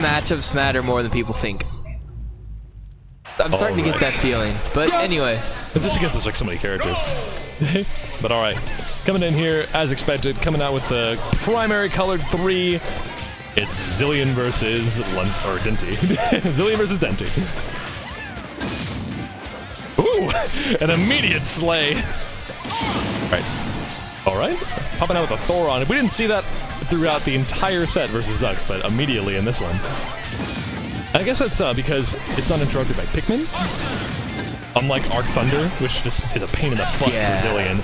Matchups matter more than people think. I'm starting to get that feeling. But anyway. It's just because there's like so many characters. But alright. Coming in here, as expected, coming out with the primary colored 3. It's Xillion versus Denti. Xillion versus Denti. Ooh! An immediate slay. Alright. Popping out with a Thoron. We didn't see that throughout the entire set versus Zux, but immediately in this one. I guess that's because it's not interrupted by Pikmin. Unlike Arc Thunder, which just is a pain in the butt for Xillion.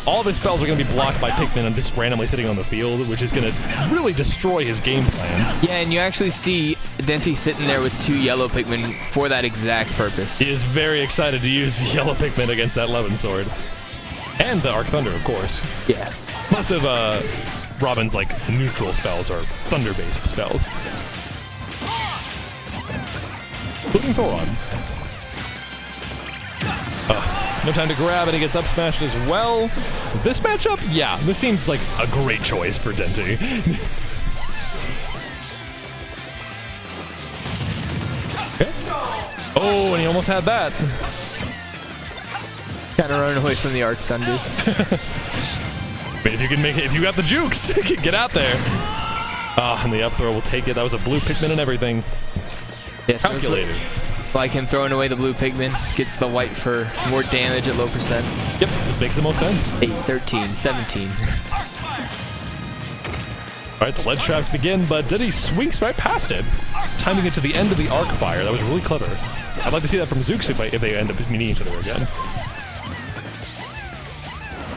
All of his spells are going to be blocked by Pikmin and just randomly sitting on the field, which is going to really destroy his game plan. Yeah, and you actually see Denti sitting there with 2 yellow Pikmin for that exact purpose. He is very excited to use yellow Pikmin against that Levin Sword. And the Arc Thunder, of course. Yeah. Most of Robin's like neutral spells are thunder-based spells. Including Thoron. No time to grab, and he gets up smashed as well. This matchup, yeah, this seems like a great choice for Denti. Okay. Oh, and he almost had that. Kind of running away from the Arc Thunder. I mean, if you can make it, if you got the jukes, get out there. And the up throw will take it. That was a blue Pikmin and everything. Yeah, calculated. Like him throwing away the blue Pikmin, gets the white for more damage at low percent. Yep, this makes the most sense. 8, 13, 17. Alright, the ledge traps begin, but Denti swings right past it, timing it to the end of the arc fire. That was really clever. I'd like to see that from Zoox if they end up meeting each other again.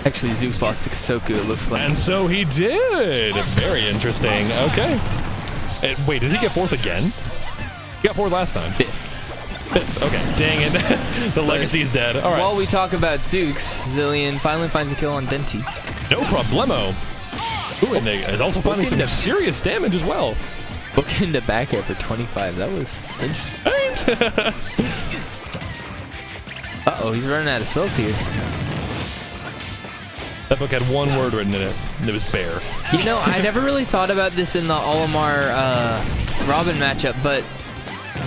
Actually, Zoox lost to Kasoku, it looks like. And so he did! Very interesting. Okay. Wait, did he get 4th again? He got 4th last time. 5th. Okay, dang it. The legacy's dead. All right. While we talk about Zoox, Xillion finally finds a kill on Denti. No problemo. Ooh, and they is also finding some serious damage as well. Book into back air for 25. That was interesting. Uh-oh, he's running out of spells here. That book had one word written in it, and it was bear. You know, I never really thought about this in the Olimar Robin matchup, but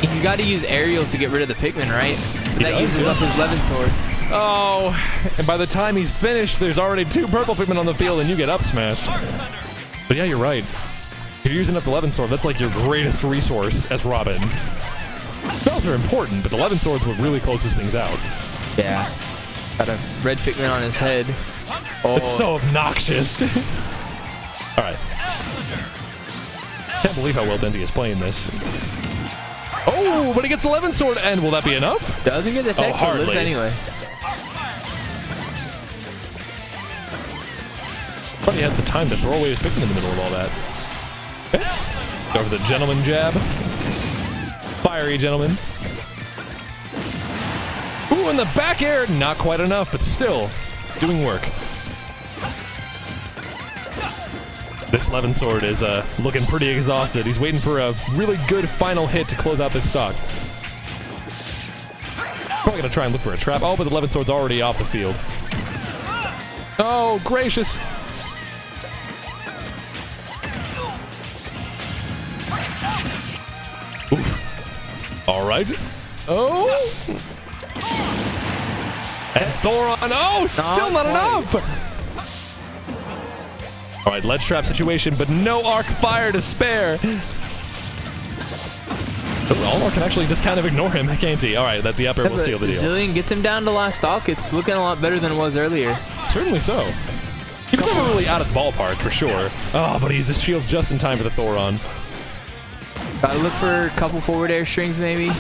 you got to use aerials to get rid of the Pikmin, right? That uses up his Levin Sword. Oh, and by the time he's finished, there's already 2 purple Pikmin on the field, and you get up smashed. But yeah, you're right. You're using up the Levin Sword. That's like your greatest resource as Robin. Spells are important, but the Levin Sword's what really closes things out. Yeah. Got a red Pikmin on his head. Oh. It's so obnoxious. All right. Can't believe how well Denti is playing this. Oh, but he gets the Levin Sword, and will that be enough? Doesn't get the tech, but lives anyway. Probably had the time to throw away his Pikmin in the middle of all that. Okay. Go for the gentleman jab. Fiery gentleman. Ooh, in the back air, not quite enough, but still doing work. This Levin Sword is looking pretty exhausted. He's waiting for a really good final hit to close out this stock. Probably gonna try and look for a trap. Oh, but the Levin Sword's already off the field. Oh, gracious. Oof. All right. Oh. And Thoron. Oh, still not enough. All right, ledge trap situation, but no arc fire to spare. Olimar can actually just kind of ignore him, can't he? All right, the upper will steal the deal. Xillion gets him down to last stock. It's looking a lot better than it was earlier. Certainly so. He was never really out of the ballpark, for sure. Oh, but he's his shields just in time for the Thoron. Gotta look for a couple forward air strings, maybe.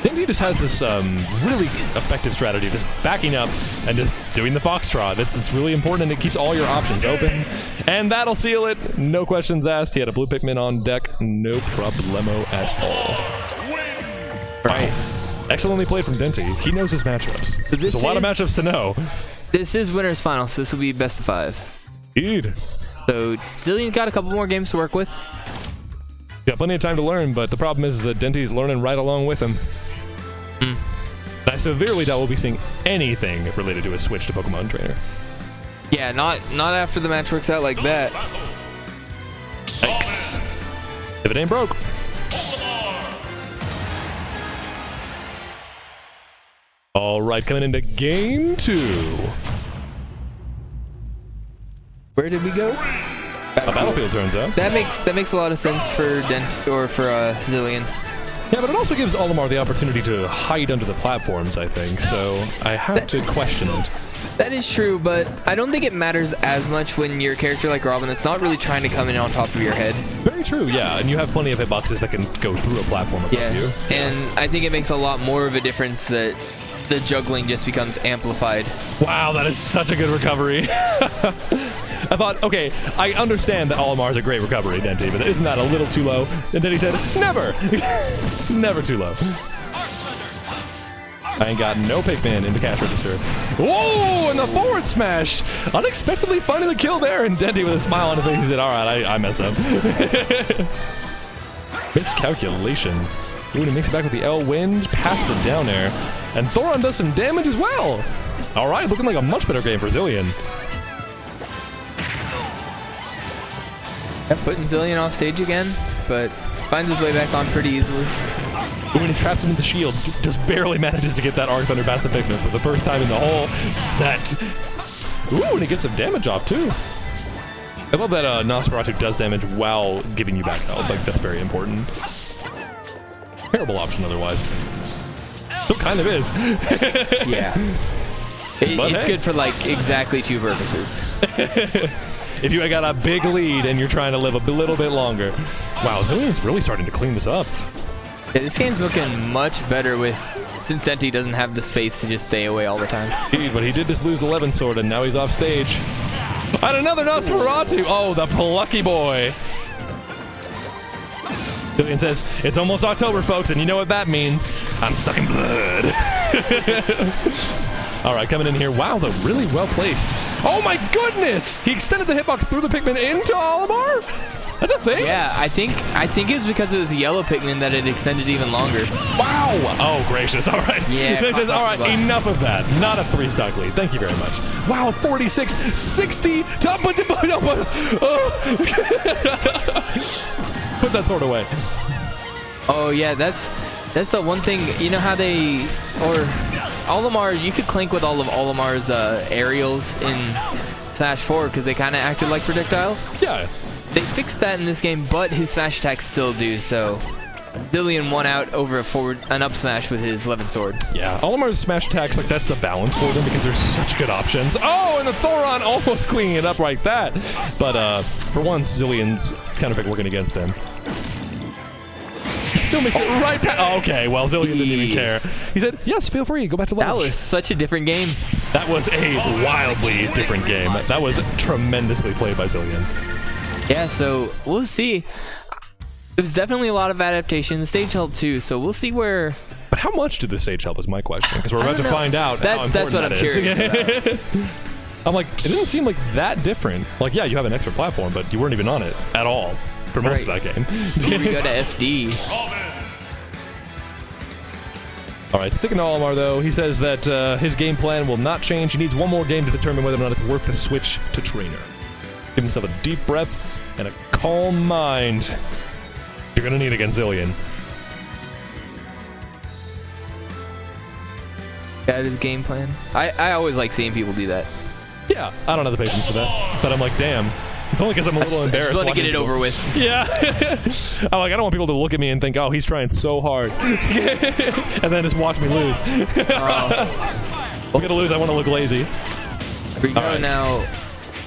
Denti just has this really effective strategy, just backing up and just doing the foxtrot. This is really important, and it keeps all your options open. And that'll seal it. No questions asked. He had a blue Pikmin on deck. No problemo at all. Right. Excellently played from Denti. He knows his matchups. So there's a lot of matchups to know. This is winner's final, so this will be best of 5. Indeed. So Xillion's got a couple more games to work with. Got plenty of time to learn, but the problem is that Denti's learning right along with him. I severely doubt we'll be seeing anything related to a switch to Pokemon Trainer. Yeah, not after the match works out like that. Yikes. If it ain't broke. right, coming into game 2. Where did we go? A battlefield, turns out. That makes a lot of sense for Dent or for Xillion. Yeah, but it also gives Olimar the opportunity to hide under the platforms, I think. So I have to question it. That is true, but I don't think it matters as much when you're a character like Robin that's not really trying to come in on top of your head. Very true, yeah, and you have plenty of hitboxes that can go through a platform above you. And I think it makes a lot more of a difference that the juggling just becomes amplified. Wow, that is such a good recovery. I thought, okay, I understand that Olimar is a great recovery, Denti, but isn't that a little too low? And then he said, never! Never too low. I ain't got no Pikmin in the cash register. Whoa, and the forward smash! Unexpectedly finding the kill there, and Denti with a smile on his face, he said, alright, I messed up. Miscalculation. Ooh, and he makes it back with the L wind, past the down air. And Thoron does some damage as well! Alright, looking like a much better game for Xillion. Yeah, putting Xillion off stage again, but finds his way back on pretty easily. When he traps him in the shield, just barely manages to get that Arc Thunder past the Pikmin for the first time in the whole set. Ooh, and he gets some damage off too. I love that Nosferatu does damage while giving you back health. Like, that's very important. Terrible option otherwise. Still kind of is. Yeah. It's good for like exactly 2 purposes. If you got a big lead and you're trying to live a little bit longer. Wow, Xillion's really starting to clean this up. Yeah, this game's looking much better since Denti doesn't have the space to just stay away all the time. Indeed, but he did just lose the 11 sword and now he's off stage. And another Nosferatu! Oh, the plucky boy! Xillion says, it's almost October, folks, and you know what that means. I'm sucking blood. Alright, coming in here. Wow, they're really well placed. Oh my goodness! He extended the hitbox through the Pikmin into Olimar? That's a thing? Yeah, I think it was because it was the yellow Pikmin that it extended even longer. Wow! Oh, gracious. All right. Yeah. He says, all right, enough of that. Not a 3-stock lead. Thank you very much. Wow, 46, 60. Put that sword away. Oh, yeah, that's the one thing. You know how Olimar, you could clink with all of Olimar's aerials in Smash 4 because they kind of acted like projectiles. Yeah. They fixed that in this game, but his smash attacks still do, so Xillion won out over an up smash with his 11 sword. Yeah, Olimar's smash attacks, like, that's the balance for them because there's such good options. Oh, and the Thoron almost cleaning it up like that. But for once, Xillion's kind of working against him. He still makes it right past. Oh, okay, well, Xillion didn't even care. He said, yes, feel free, go back to lunch. That was such a different game. That was a wildly different game. That was tremendously played by Xillion. Yeah, so we'll see. It was definitely a lot of adaptation. The stage helped too, so we'll see where. But how much did the stage help is my question, because we're about to find out how important that's what I'm curious about. I'm like, it didn't seem like that different. Like, yeah, you have an extra platform, but you weren't even on it at all for most of that game. Here we go to FD. All right, sticking to Olimar, though, he says that his game plan will not change. He needs one more game to determine whether or not it's worth the switch to trainer. Give himself a deep breath and a calm mind. You're going to need against Xillion. That is game plan. I always like seeing people do that. Yeah, I don't have the patience for that. But I'm like, damn. It's only because I'm a little embarrassed. I just want to get it over with. Yeah. I'm like, I don't want people to look at me and think, oh, he's trying so hard. And then just watch me lose. I'm going to lose. I want to look lazy. We go now.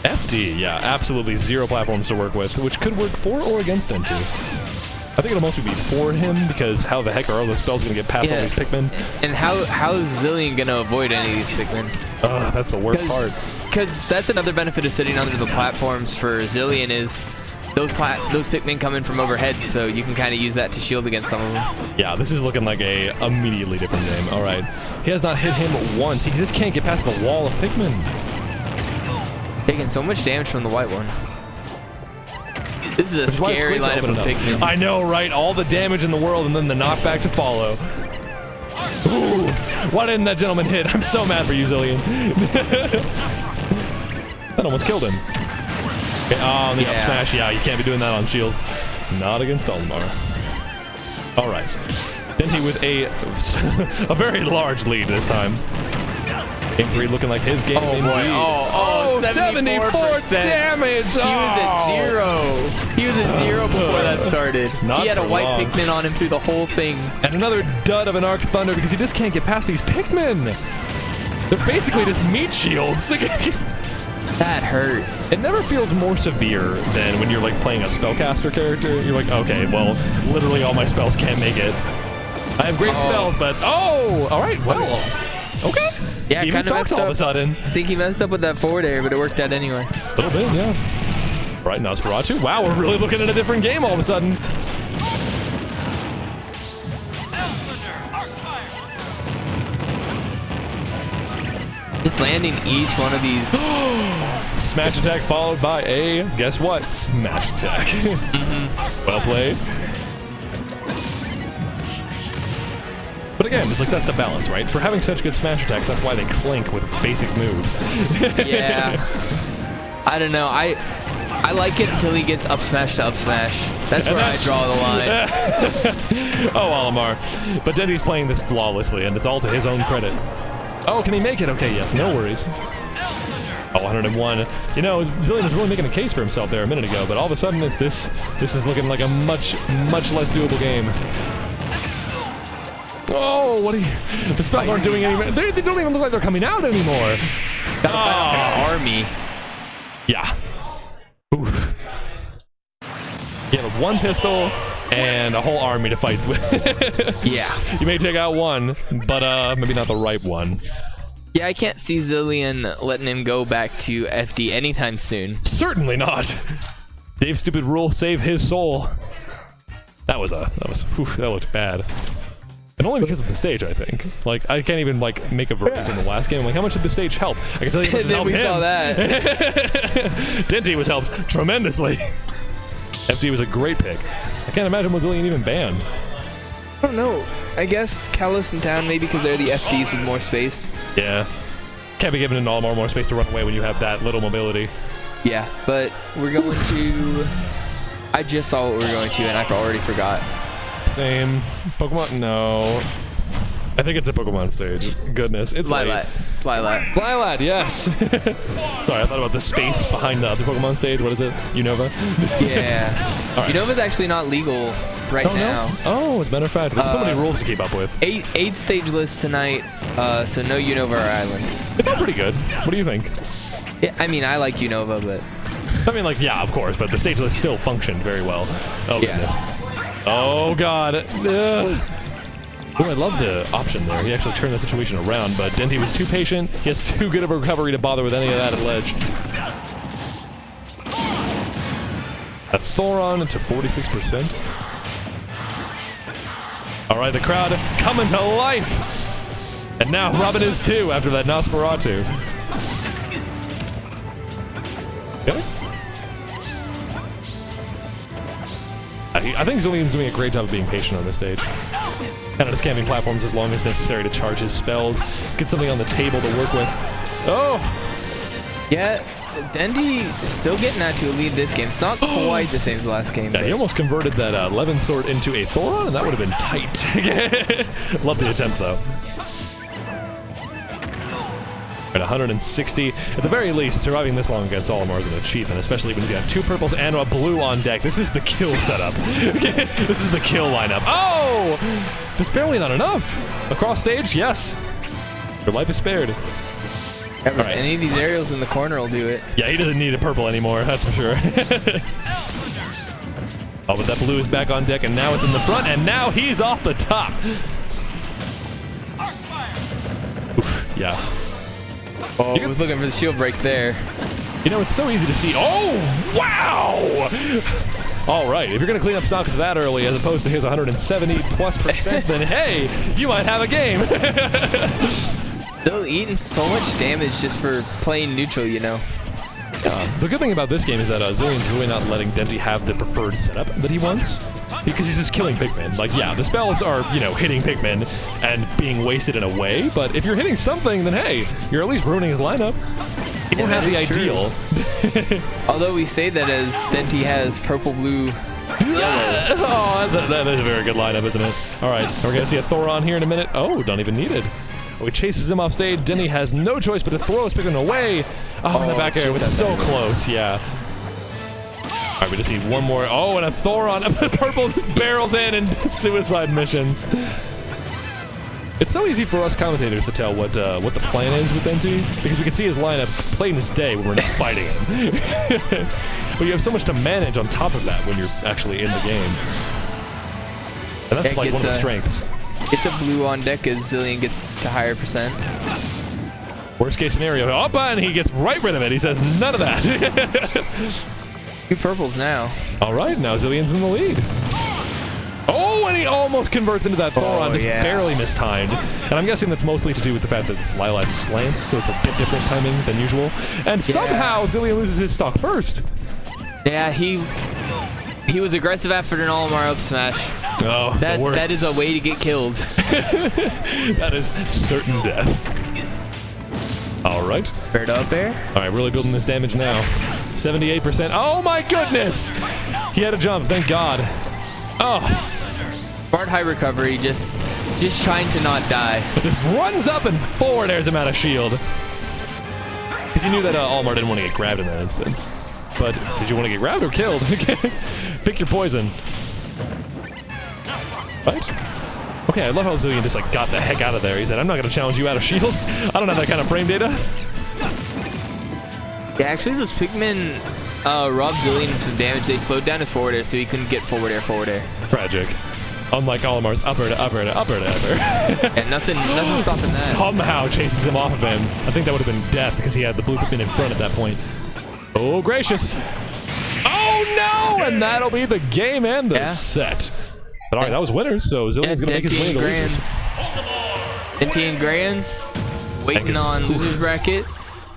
FD, yeah, absolutely 0 platforms to work with, which could work for or against Denti. I think it'll mostly be for him, because how the heck are all those spells going to get past all these Pikmin? And how is Xillion going to avoid any of these Pikmin? That's the worst part. Because that's another benefit of sitting under the platforms for Xillion is those Pikmin come in from overhead, so you can kind of use that to shield against some of them. Yeah, this is looking like a immediately different game. All right. He has not hit him once. He just can't get past the wall of Pikmin. Taking so much damage from the white one. This is a scary lineup of Pikmin. I know, right? All the damage in the world and then the knockback to follow. Ooh, why didn't that gentleman hit? I'm so mad for you, Xillion. That almost killed him. Okay, oh, the up smash. Yeah, you can't be doing that on shield. Not against Olimar. All right. Denti with a very large lead this time. Game 3 looking like his game indeed. Oh, 74 damage! He was at 0. He was at 0 before that started. Not he had a for white long. Pikmin on him through the whole thing. And another dud of an Arc Thunder because he just can't get past these Pikmin. They're basically just meat shields. That hurt. It never feels more severe than when you're like playing a spellcaster character. You're like, okay, well, literally all my spells can't make it. I have great spells, but all right, well, okay. Yeah, Even kind of sucks messed all up. of a sudden. I think he messed up with that forward air, but it worked out anyway. A little bit, yeah. Right, Nosferatu. Wow, we're really looking at a different game all of a sudden. Just landing each one of these. Smash attack followed by a, guess what? Smash attack. Well played. But again, it's like that's the balance, right? For having such good smash attacks, that's why they clink with basic moves. Yeah. I don't know. I like it until he gets up smash to up smash. That's where I draw the line. Oh, Olimar. But Denti's playing this flawlessly, and it's all to his own credit. Oh, can he make it? Okay, yes, no worries. Oh, 101. You know, Xillion was really making a case for himself there a minute ago, but all of a sudden this is looking like a much less doable game. Oh, what are you... The spells aren't doing any... They don't even look like they're coming out anymore. Got an army. Yeah. Oof. You have one pistol and a whole army to fight with. Yeah. You may take out one, but maybe not the right one. Yeah, I can't see Xillion letting him go back to FD anytime soon. Certainly not. Dave's stupid rule, save his soul. That looked bad. And only because of the stage, I think. Like, I can't even, like, make a verdict in the last game. Like, how much did the stage help? I can tell you how much it helped him. Saw that. Denti was helped tremendously. FD was a great pick. I can't imagine what Xillion even banned. I don't know. I guess Kalos and Town, maybe because they're the FDs with more space. Yeah. Can't be given an Olimar more space to run away when you have that little mobility. Yeah, but we're going to... I just saw what we were going to, and I already forgot. Same. Pokemon? No. I think it's a Pokemon stage. Goodness. It's Slilat. Slilat, yes. Sorry, I thought about the space behind the other Pokemon stage. What is it? Unova? Yeah. Right. Unova's actually not legal right now. No? Oh, as a matter of fact, there's so many rules to keep up with. 8 stage lists tonight, so no Unova or Island. They felt pretty good. What do you think? Yeah, I mean, I like Unova, but... I mean, like, yeah, of course, but the stage list still functioned very well. Oh, goodness. Oh, God. Ugh. Oh, I love the option there. He actually turned the situation around, but Denti was too patient. He has too good of a recovery to bother with any of that at ledge. A Thoron to 46%. All right, the crowd coming to life. And now Robin is too after that Nosferatu. Okay. I think Xillion's doing a great job of being patient on this stage. Kind of just camping platforms as long as necessary to charge his spells, get something on the table to work with. Oh! Yeah, Denti is still getting out to a lead this game. It's not quite the same as last game. Yeah, he almost converted that Levin sword into a Thoron, and that would have been tight. Love the attempt, though. At 160. At the very least, surviving this long against Olimar is an achievement, especially when he's got 2 purples and a blue on deck. This is the kill setup. This is the kill lineup. Oh! Just barely not enough. Across stage, yes. Your life is spared. Yeah, right. Any of these aerials in the corner will do it. Yeah, he doesn't need a purple anymore, that's for sure. Oh, but that blue is back on deck, and now it's in the front, and now he's off the top. Oof, yeah. Oh, he was looking for the shield break there. You know, it's so easy to see. Oh, wow! All right, if you're going to clean up stocks that early as opposed to his 170+%, then hey, you might have a game. Still eating so much damage just for playing neutral, you know. The good thing about this game is that Xillion's really not letting Denti have the preferred setup that he wants. Because he's just killing Pikmin. Like, yeah, the spells are, you know, hitting Pikmin and being wasted in a way, but if you're hitting something, then hey, you're at least ruining his lineup. He won't have the ideal. Although we say that as Denti has purple, blue, yellow. Oh, that is a very good lineup, isn't it? All right, we're going to see a Thoron here in a minute. Oh, don't even need it. Oh, he chases him off stage. Denti has no choice but to throw his Pikmin away. Oh, in the back air. It was so close. Yeah. All right, we just need one more. Oh, and a Thoron. Purple barrels in and suicide missions. It's so easy for us commentators to tell what the plan is with Denti, because we can see his lineup plain as day when we're not fighting him. But you have so much to manage on top of that when you're actually in the game. And that's like one of the strengths. It's a blue on deck as Xillion gets to higher percent. Worst case scenario. Oh, and he gets right rid of it. He says none of that. 2 purples now. All right, now Xillion's in the lead. Oh, and he almost converts into that Thoron, just barely mistimed. And I'm guessing that's mostly to do with the fact that Lilat slants, so it's a bit different timing than usual. And somehow Xillion loses his stock first. Yeah, he was aggressive after an Olimar up smash. Oh, that is a way to get killed. That is certain death. All right. Fair to up air. All right, really building this damage now. 78%. Oh my goodness! He had a jump, thank God. Oh. Smart high recovery, just trying to not die. Just runs up and forward airs him out of shield. Because he knew that Olimar didn't want to get grabbed in that instance. But did you want to get grabbed or killed? Pick your poison. Right? Okay, I love how Xillion just like got the heck out of there. He said, I'm not going to challenge you out of shield. I don't have that kind of frame data. Yeah, actually those Pikmin robbed Xillion of some damage. They slowed down his forward air so he couldn't get forward air. Tragic. Unlike Olimar's upper. Yeah, nothing stopping that. Somehow chases him off of him. I think that would have been death because he had the blue Pikmin in front at that point. Oh, gracious. Oh, no! And that'll be the game and the set. But all right, that was winners, so Xillion's going to make his way to losers. Denti and Grands waiting on losers bracket.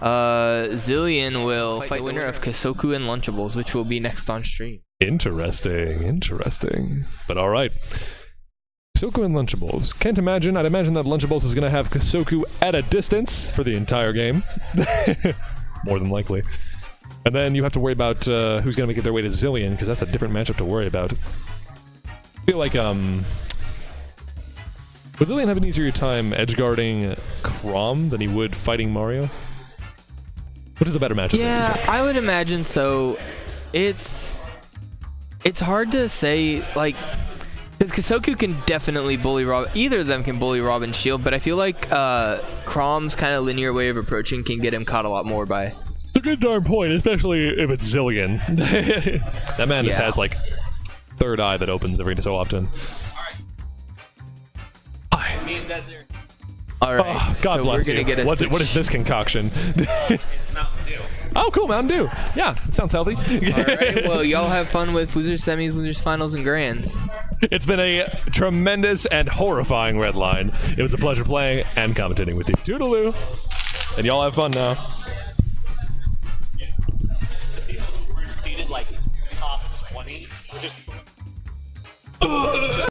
Xillion will fight the winner of Kasoku and Lunchables, which will be next on stream. Interesting. But all right. Kasoku and Lunchables. Can't imagine. I'd imagine that Lunchables is going to have Kasoku at a distance for the entire game. More than likely. And then you have to worry about who's going to make it their way to Xillion, because that's a different matchup to worry about. I feel like, would Xillion have an easier time edgeguarding Chrom than he would fighting Mario? What is a better matchup? Yeah, I would imagine so. It's hard to say, like, because Kasoku can definitely bully Rob. Either of them can bully Robin's shield, but I feel like Chrom's kind of linear way of approaching can get him caught a lot more by. It's a good darn point, especially if it's Xillion. That man just has like third eye that opens every so often. Hi. Me and Desert. All right. Oh, God so bless we're gonna you. get a What is this concoction? It's Mountain Dew. Oh, cool, Mountain Dew. Yeah, it sounds healthy. All right. Well, y'all have fun with losers semis, losers finals, and grands. It's been a tremendous and horrifying red line. It was a pleasure playing and commentating with you. Toodaloo. And y'all have fun now. We're seated like top 20. We're just